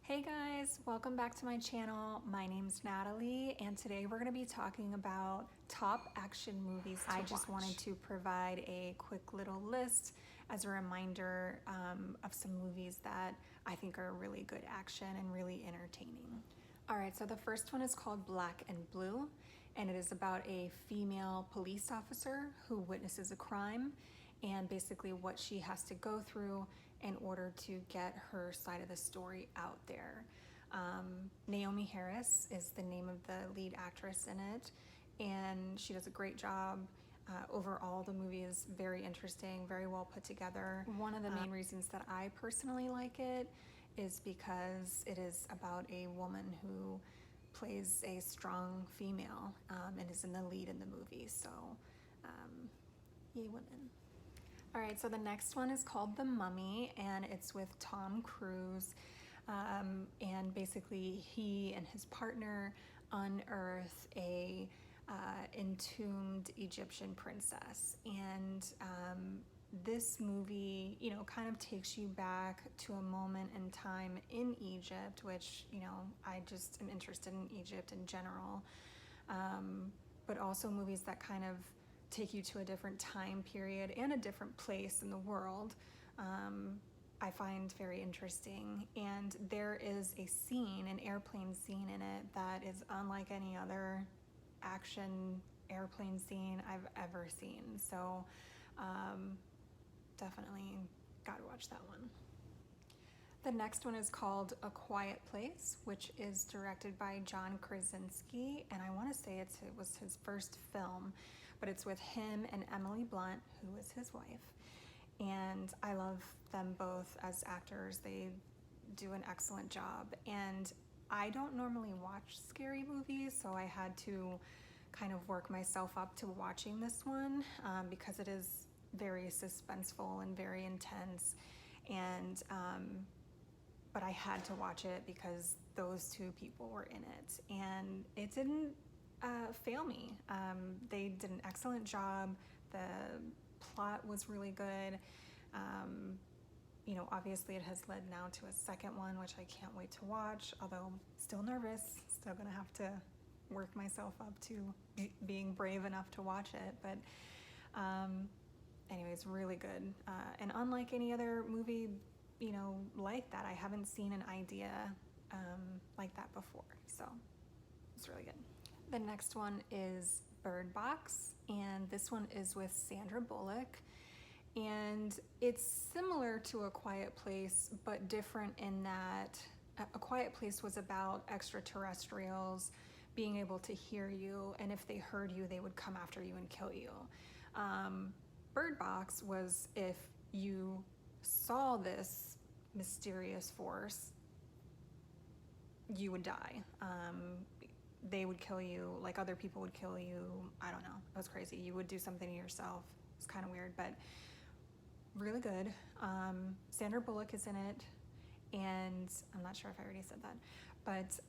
Hey guys, welcome back to my channel. My name's Natalie, and today we're going to be talking about top action movies to watch. I just wanted to provide a quick little list as a reminder of some movies that I think are really good action and really entertaining. All right, so the first one is called Black and Blue, and it is about a female police officer who witnesses a crime and basically what she has to go through in order to get her side of the story out there. Naomi Harris is the name of the lead actress in it, and she does a great job. Overall, the movie is very interesting, very well put together. One of the main reasons that I personally like it is because it is about a woman who plays a strong female and is in the lead in the movie. So, yay women. All right, so the next one is called The Mummy, and it's with Tom Cruise. And basically, he and his partner unearth a entombed Egyptian princess. And this movie, kind of takes you back to a moment in time in Egypt, which, I just am interested in Egypt in general. But also movies that kind of take you to a different time period and a different place in the world, I find very interesting. And there is a scene, an airplane scene in it that is unlike any other action airplane scene I've ever seen. So definitely gotta watch that one. The next one is called A Quiet Place, which is directed by John Krasinski, and I want to say it was his first film, but it's with him and Emily Blunt, who is his wife. And I love them both as actors. They do an excellent job. And I don't normally watch scary movies, so I had to kind of work myself up to watching this one because it is very suspenseful and very intense. And but I had to watch it because those two people were in it, and it didn't fail me. They did an excellent job. The plot was really good. Obviously it has led now to a second one, which I can't wait to watch, although still nervous, still gonna have to work myself up to being brave enough to watch it. But anyways, really good. And unlike any other movie, like that, I haven't seen an idea like that before. So it's really good. The next one is Bird Box, and this one is with Sandra Bullock. And it's similar to A Quiet Place, but different in that A Quiet Place was about extraterrestrials being able to hear you, and if they heard you, they would come after you and kill you. Bird Box was if you saw this mysterious force, you would die. They would kill you, like other people would kill you. I don't know, it was crazy. You would do something to yourself. It's kind of weird, but really good. Sandra Bullock is in it, and I'm not sure if I already said that, but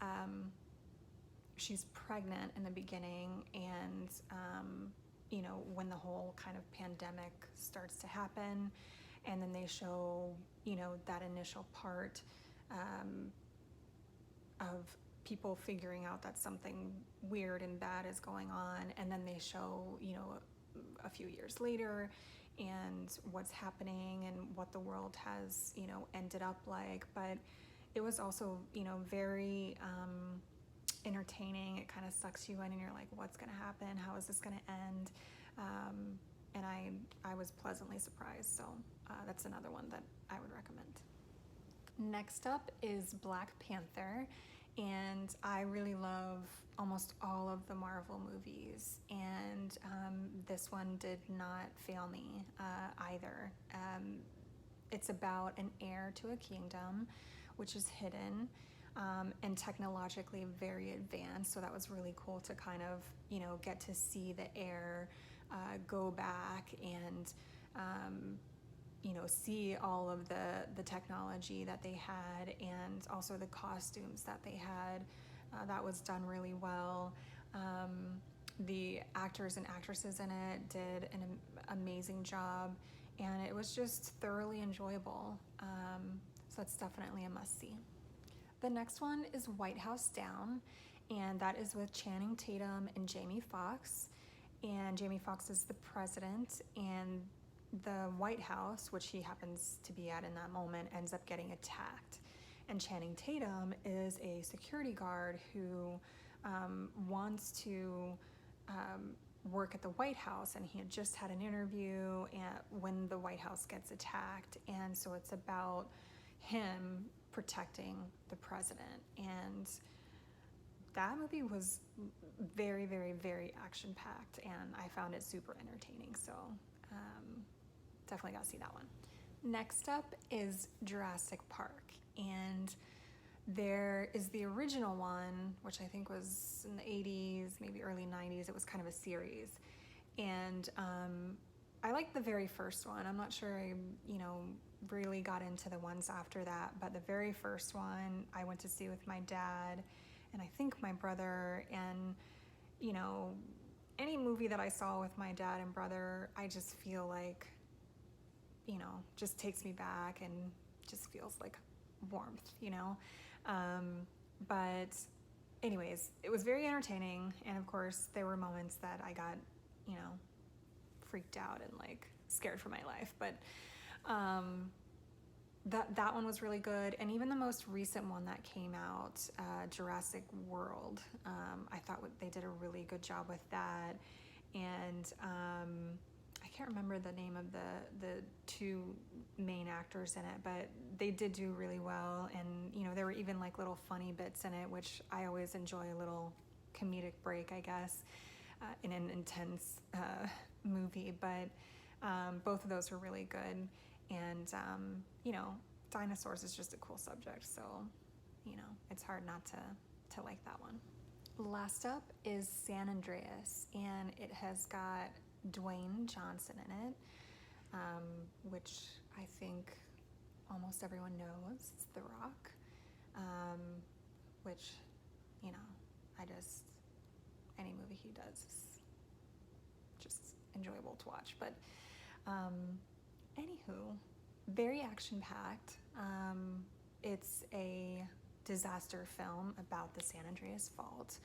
she's pregnant in the beginning, and when the whole kind of pandemic starts to happen, and then they show that initial part of people figuring out that something weird and bad is going on, and then they show a few years later and what's happening and what the world has ended up like. But it was also very entertaining. It kind of sucks you in, and you're like, what's gonna happen, how is this gonna end? And I was pleasantly surprised. So that's another one that I would recommend. Next up is Black Panther, and I really love almost all of the Marvel movies, and this one did not fail me either. It's about an heir to a kingdom which is hidden and technologically very advanced, so that was really cool to kind of get to see the heir go back and see all of the technology that they had, and also the costumes that they had. That was done really well. The actors and actresses in it did an amazing job, and it was just thoroughly enjoyable. So that's definitely a must-see. The next one is White House Down, and that is with Channing Tatum and Jamie Foxx. And Jamie Foxx is the president, and the White House, which he happens to be at in that moment, ends up getting attacked. And Channing Tatum is a security guard who wants to work at the White House, and he had just had an interview when the White House gets attacked. And so it's about him protecting the president. And that movie was very, very, very action-packed, and I found it super entertaining. So definitely got to see that one. Next up is Jurassic Park, and there is the original one, which I think was in the 80s, maybe early 90s. It was kind of a series, and I liked the very first one. I'm not sure I, really got into the ones after that, but the very first one I went to see with my dad, and I think my brother, and any movie that I saw with my dad and brother, I just feel like, just takes me back and just feels like warmth, but anyways, it was very entertaining. And of course there were moments that I got, freaked out and like scared for my life, but that one was really good. And even the most recent one that came out, Jurassic World, I thought they did a really good job with that. And I can't remember the name of the two main actors in it, but they did do really well. And there were even like little funny bits in it, which I always enjoy, a little comedic break, I guess, in an intense movie. But both of those were really good. And dinosaurs is just a cool subject, so it's hard not to like that one. Last up is San Andreas, and it has got Dwayne Johnson in it, which I think almost everyone knows. It's The Rock, which any movie he does is just enjoyable to watch. But anywho, very action-packed. It's a disaster film about the San Andreas Fault,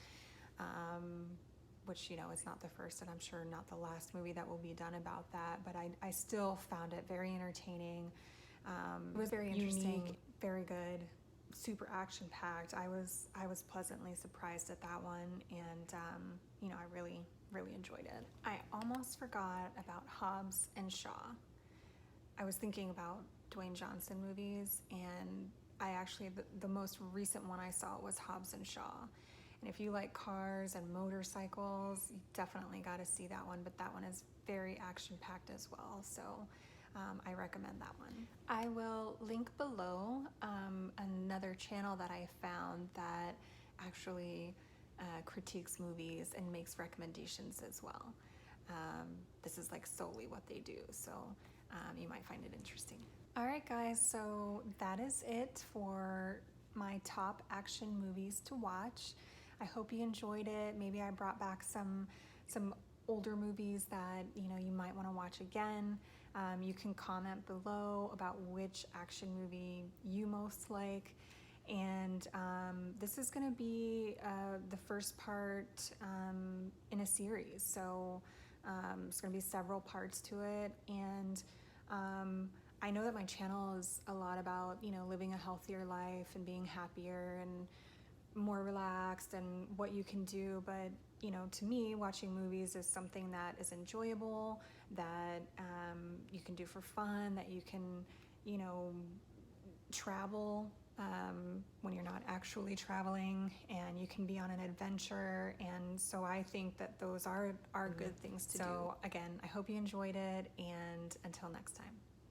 which is not the first, and I'm sure not the last movie that will be done about that, but I still found it very entertaining. It was very interesting, unique, very good, super action-packed. I was pleasantly surprised at that one, and I really, really enjoyed it. I almost forgot about Hobbs and Shaw. I was thinking about Dwayne Johnson movies, and I actually, the most recent one I saw was Hobbs and Shaw. And if you like cars and motorcycles, you definitely got to see that one, but that one is very action-packed as well, so I recommend that one. I will link below another channel that I found that actually critiques movies and makes recommendations as well. This is like solely what they do, so you might find it interesting. All right, guys, so that is it for my top action movies to watch. I hope you enjoyed it. Maybe I brought back some older movies that you might want to watch again. You can comment below about which action movie you most like. And this is going to be the first part in a series. So there's going to be several parts to it. And I know that my channel is a lot about, living a healthier life and being happier and more relaxed and what you can do. But, to me, watching movies is something that is enjoyable, that you can do for fun, that you can, travel when you're not actually traveling, and you can be on an adventure. And so I think that those are good things to do. So again, I hope you enjoyed it, and until next time.